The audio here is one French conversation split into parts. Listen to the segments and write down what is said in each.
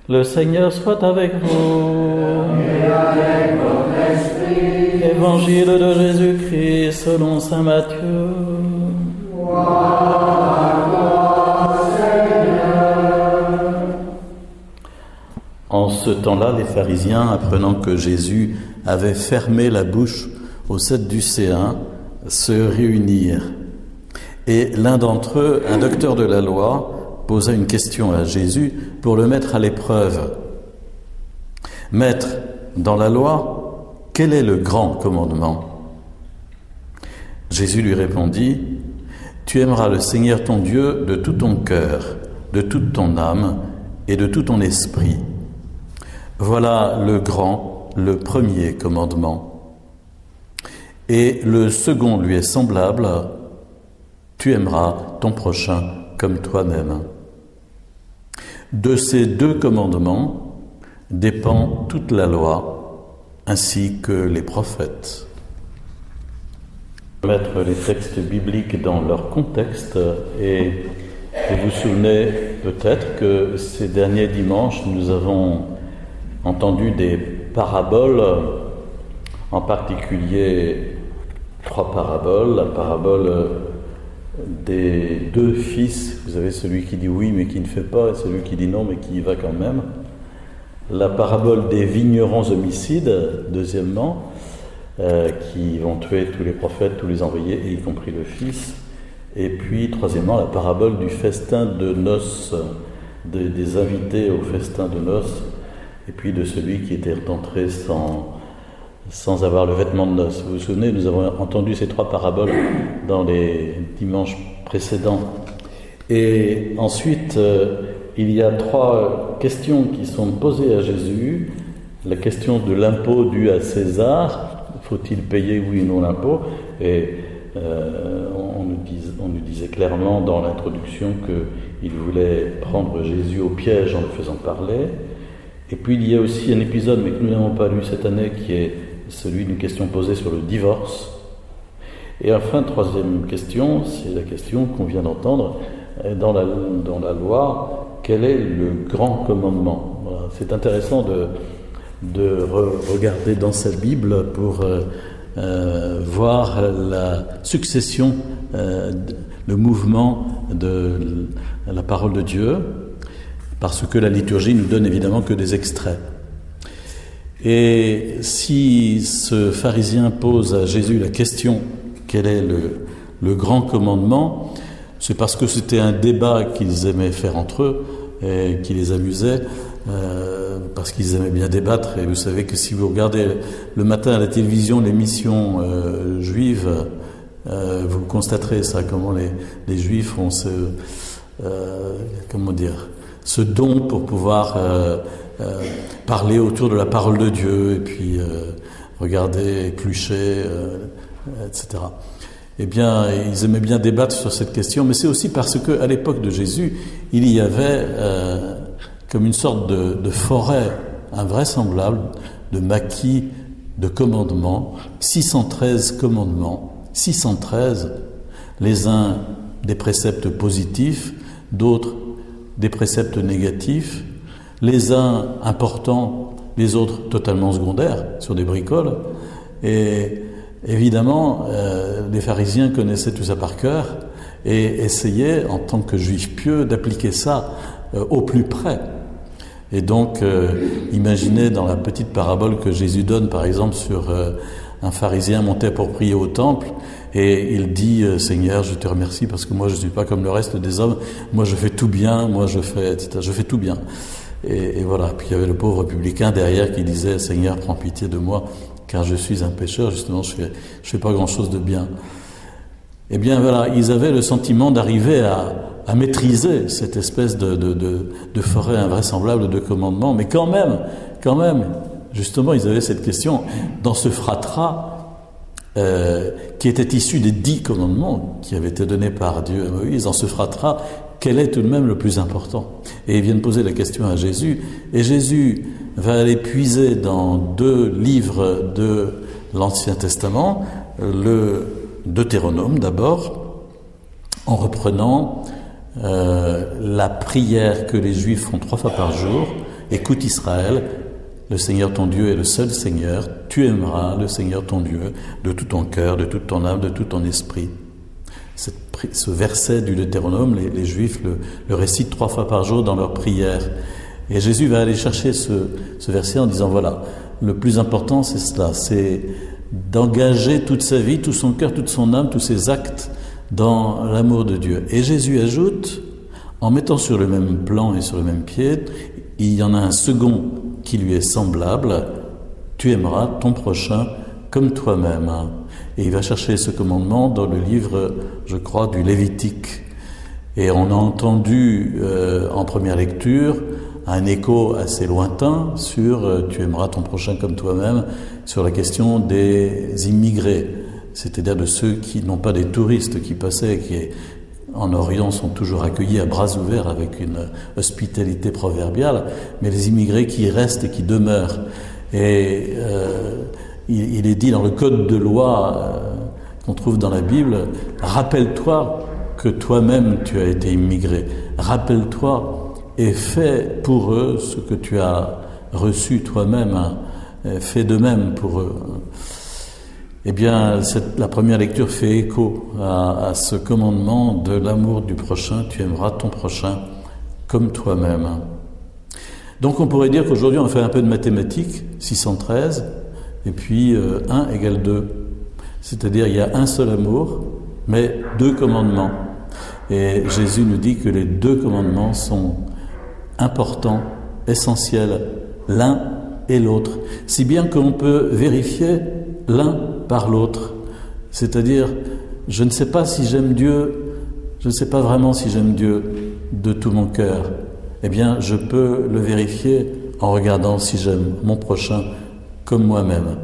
Le Seigneur soit avec vous. Et avec votre esprit. Évangile de Jésus-Christ selon saint Matthieu. Gloire à toi, Seigneur. En ce temps-là, les pharisiens, apprenant que Jésus avait fermé la bouche aux Sadducéens, se réunirent. Et l'un d'entre eux, un docteur de la loi, posa une question à Jésus pour le mettre à l'épreuve. « Maître, dans la loi, quel est le grand commandement ?» Jésus lui répondit, « Tu aimeras le Seigneur ton Dieu de tout ton cœur, de toute ton âme et de tout ton esprit. Voilà le grand, le premier commandement. Et le second lui est semblable, tu aimeras ton prochain comme toi-même. De ces deux commandements dépend toute la loi, ainsi que les prophètes. » Mettre les textes bibliques dans leur contexte et vous vous souvenez peut-être que ces derniers dimanches, nous avons entendu des paraboles, en particulier 3 paraboles. La parabole des 2 fils, vous avez celui qui dit oui mais qui ne fait pas, et celui qui dit non mais qui y va quand même. La parabole des vignerons homicides, deuxièmement, qui vont tuer tous les prophètes, tous les envoyés, et y compris le fils. Et puis, troisièmement, la parabole du festin de noces, des invités au festin de noces, et puis de celui qui était entré sans avoir le vêtement de noces. Vous vous souvenez, nous avons entendu ces 3 paraboles dans les dimanches précédents. Et ensuite, il y a 3 questions qui sont posées à Jésus. La question de l'impôt dû à César, faut-il payer oui ou non l'impôt? Et on nous disait clairement dans l'introduction qu'il voulait prendre Jésus au piège en le faisant parler. Et puis il y a aussi un épisode, mais que nous n'avons pas lu cette année, qui est celui d'une question posée sur le divorce. Et enfin, 3e question, c'est la question qu'on vient d'entendre, dans la loi, quel est le grand commandement? Voilà. C'est intéressant de regarder dans sa Bible pour voir la succession, le mouvement de la parole de Dieu, parce que la liturgie nous donne évidemment que des extraits. Et si ce pharisien pose à Jésus la question « Quel est le grand commandement ?», c'est parce que c'était un débat qu'ils aimaient faire entre eux et qui les amusait, parce qu'ils aimaient bien débattre. Et vous savez que si vous regardez le matin à la télévision l'émission juive, vous constaterez ça, comment les Juifs ont ce don pour pouvoir parler autour de la parole de Dieu et puis regarder, éplucher, etc. Eh bien, ils aimaient bien débattre sur cette question, mais c'est aussi parce qu'à l'époque de Jésus, il y avait comme une sorte de forêt invraisemblable, de maquis, de commandements, 613 commandements, 613, les uns des préceptes positifs, d'autres des préceptes négatifs, les uns importants, les autres totalement secondaires, sur des bricoles. Et évidemment, les pharisiens connaissaient tout ça par cœur et essayaient, en tant que juifs pieux, d'appliquer ça au plus près. Et donc, imaginez dans la petite parabole que Jésus donne, par exemple, sur un pharisien monté pour prier au temple, et il dit « Seigneur, je te remercie parce que moi je ne suis pas comme le reste des hommes, moi je fais tout bien, moi je fais, etc. Je fais tout bien. » Et voilà, puis il y avait le pauvre publicain derrière qui disait « Seigneur, prends pitié de moi, car je suis un pécheur, justement, je fais pas grand-chose de bien. » Eh bien voilà, ils avaient le sentiment d'arriver à maîtriser cette espèce de forêt invraisemblable de commandements, mais quand même, justement, ils avaient cette question, dans ce fratras qui était issu des 10 commandements qui avaient été donnés par Dieu à Moïse, dans ce fratras, quel est tout de même le plus important? Et ils viennent poser la question à Jésus, et Jésus va aller puiser dans 2 livres de l'Ancien Testament, le Deutéronome d'abord, en reprenant la prière que les Juifs font 3 fois par jour. Écoute Israël, le Seigneur ton Dieu est le seul Seigneur. Tu aimeras le Seigneur ton Dieu de tout ton cœur, de toute ton âme, de tout ton esprit. Ce verset du Deutéronome, les Juifs le récitent 3 fois par jour dans leur prière. Et Jésus va aller chercher ce verset en disant, voilà, le plus important c'est cela, c'est d'engager toute sa vie, tout son cœur, toute son âme, tous ses actes dans l'amour de Dieu. Et Jésus ajoute, en mettant sur le même plan et sur le même pied, il y en a un second qui lui est semblable, tu aimeras ton prochain comme toi-même. Et il va chercher ce commandement dans le livre, je crois, du Lévitique. Et on a entendu en première lecture un écho assez lointain sur tu aimeras ton prochain comme toi-même, sur la question des immigrés, c'est-à-dire de ceux qui n'ont pas des touristes qui passaient, qui en Orient sont toujours accueillis à bras ouverts avec une hospitalité proverbiale, mais les immigrés qui restent et qui demeurent. Et il est dit dans le code de loi qu'on trouve dans la Bible, rappelle-toi que toi-même tu as été immigré, rappelle-toi et fais pour eux ce que tu as reçu toi-même, fais de même pour eux. Eh bien, la première lecture fait écho à ce commandement de l'amour du prochain, tu aimeras ton prochain comme toi-même. Donc on pourrait dire qu'aujourd'hui on fait un peu de mathématiques, 613, et puis 1 égale 2. C'est-à-dire il y a un seul amour, mais 2 commandements. Et Jésus nous dit que les 2 commandements sont importants, essentiels, l'un et l'autre. Si bien qu'on peut vérifier l'un par l'autre. C'est-à-dire, je ne sais pas si j'aime Dieu, je ne sais pas vraiment si j'aime Dieu de tout mon cœur. Eh bien, je peux le vérifier en regardant si j'aime mon prochain comme moi-même.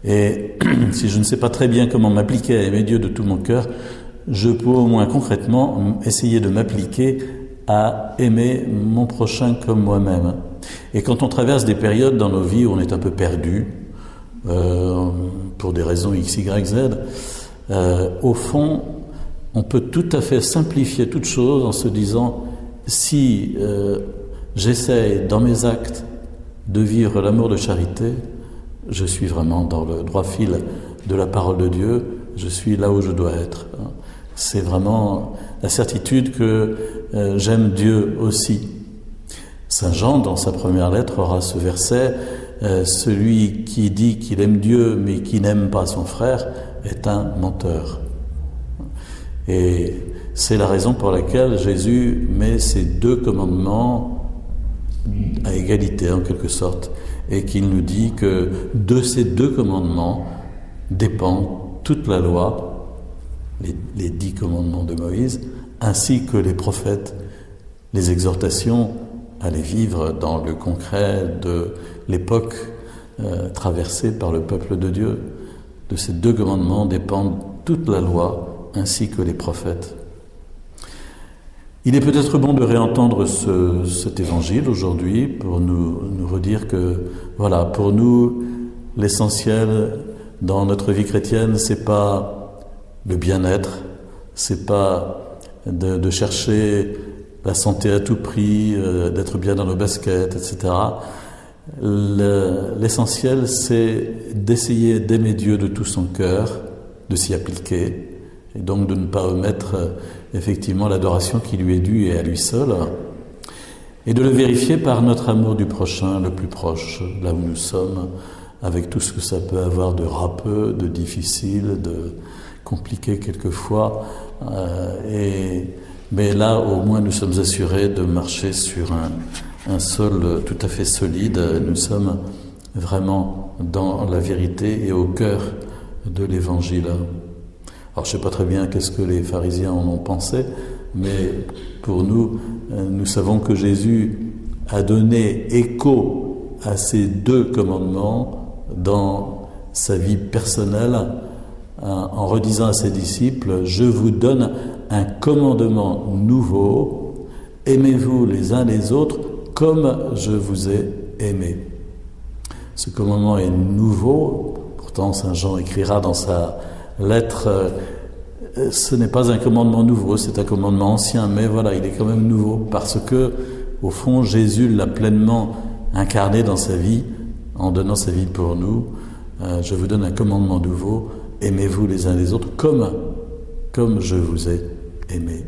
Et si je ne sais pas très bien comment m'appliquer à aimer Dieu de tout mon cœur, je peux au moins concrètement essayer de m'appliquer à aimer mon prochain comme moi-même. Et quand on traverse des périodes dans nos vies où on est un peu perdu, pour des raisons X, Y, Z, au fond, on peut tout à fait simplifier toute chose en se disant, si j'essaie dans mes actes de vivre l'amour de charité, je suis vraiment dans le droit fil de la parole de Dieu, je suis là où je dois être. C'est vraiment la certitude que j'aime Dieu aussi. Saint Jean, dans sa première lettre, aura ce verset, celui qui dit qu'il aime Dieu mais qui n'aime pas son frère est un menteur. Et c'est la raison pour laquelle Jésus met ces 2 commandements à égalité en quelque sorte, et qu'il nous dit que de ces 2 commandements dépend toute la loi, les 10 commandements de Moïse, ainsi que les prophètes, les exhortations à les vivre dans le concret de l'époque traversée par le peuple de Dieu. De ces 2 commandements dépendent toute la loi ainsi que les prophètes. Il est peut-être bon de réentendre cet évangile aujourd'hui pour nous redire que, voilà, pour nous, l'essentiel dans notre vie chrétienne, c'est pas le bien-être, c'est pas de chercher la santé à tout prix, d'être bien dans nos baskets, etc. L'essentiel, c'est d'essayer d'aimer Dieu de tout son cœur, de s'y appliquer, et donc de ne pas omettre effectivement l'adoration qui lui est due et à lui seul, et de le vérifier par notre amour du prochain le plus proche, là où nous sommes, avec tout ce que ça peut avoir de râpeux, de difficile, de compliqué quelquefois, mais là au moins nous sommes assurés de marcher sur un sol tout à fait solide. Nous sommes vraiment dans la vérité et au cœur de l'Évangile. Alors je ne sais pas très bien qu'est-ce que les pharisiens en ont pensé, mais pour nous, nous savons que Jésus a donné écho à ces 2 commandements dans sa vie personnelle, en redisant à ses disciples, je vous donne un commandement nouveau, aimez-vous les uns les autres comme je vous ai aimé. Ce commandement est nouveau, pourtant Saint Jean écrira dans sa lettre ce n'est pas un commandement nouveau, c'est un commandement ancien, mais voilà, il est quand même nouveau parce que, au fond, Jésus l'a pleinement incarné dans sa vie, en donnant sa vie pour nous. Je vous donne un commandement nouveau, aimez-vous les uns les autres comme je vous ai aimé.